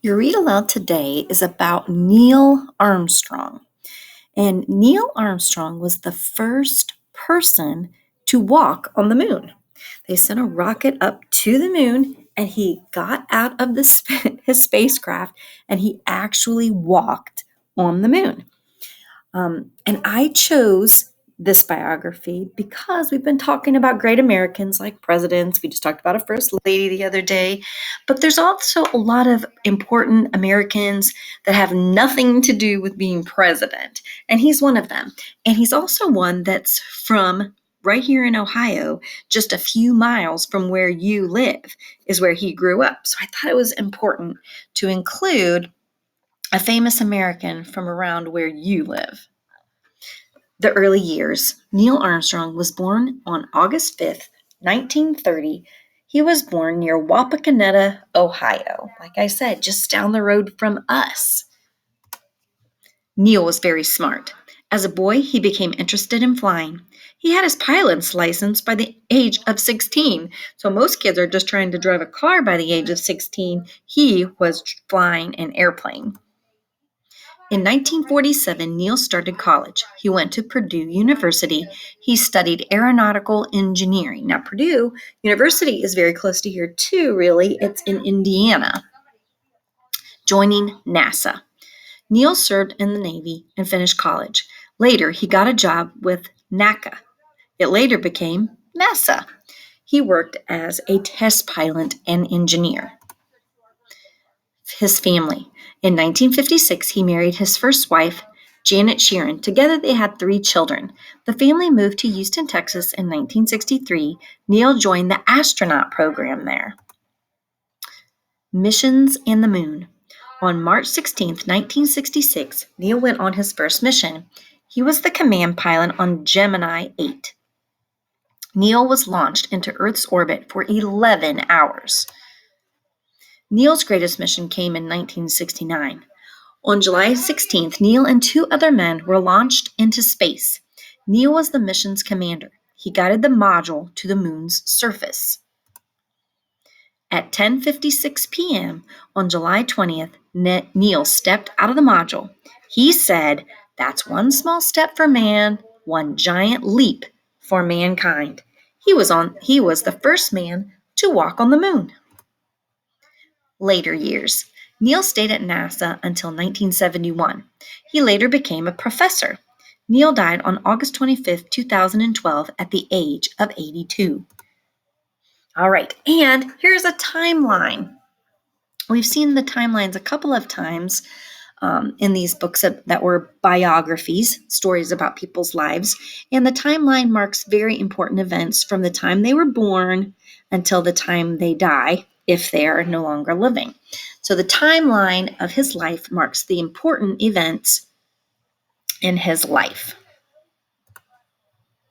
Your read aloud today is about Neil Armstrong. And Neil Armstrong was the first person to walk on the moon. They sent a rocket up to the moon and he got out of his spacecraft and he actually walked on the moon. And I chose this biography because we've been talking about great Americans like presidents. We just talked about a first lady the other day. But there's also a lot of important Americans that have nothing to do with being president. And he's one of them. And he's also one that's from right here in Ohio, just a few miles from where you live, is where he grew up. So I thought it was important to include a famous American from around where you live. The early years. Neil Armstrong was born on August 5th, 1930. He was born near Wapakoneta, Ohio. Like I said, just down the road from us. Neil was very smart. As a boy, he became interested in flying. He had his pilot's license by the age of 16. So most kids are just trying to drive a car by the age of 16. He was flying an airplane. In 1947, Neil started college. He went to Purdue University. He studied aeronautical engineering. Now, Purdue University is very close to here too, really. It's in Indiana. Joining NASA. Neil served in the Navy and finished college. Later, he got a job with NACA. It later became NASA. He worked as a test pilot and engineer. His family. In 1956, he married his first wife, Janet Sheeran. Together, they had 3 children. The family moved to Houston, Texas in 1963. Neil joined the astronaut program there. Missions and the Moon. On March 16, 1966, Neil went on his first mission. He was the command pilot on Gemini 8. Neil was launched into Earth's orbit for 11 hours. Neil's greatest mission came in 1969. On July 16th, Neil and 2 other men were launched into space. Neil was the mission's commander. He guided the module to the moon's surface. At 10:56 p.m. on July 20th, Neil stepped out of the module. He said, "That's one small step for man, one giant leap for mankind." He was the first man to walk on the moon. Later years. Neil stayed at NASA until 1971. He later became a professor. Neil died on August 25, 2012 at the age of 82. All right, and here's a timeline. We've seen the timelines a couple of times in these books that were biographies, stories about people's lives, and the timeline marks very important events from the time they were born until the time they die, if they are no longer living. So the timeline of his life marks the important events in his life.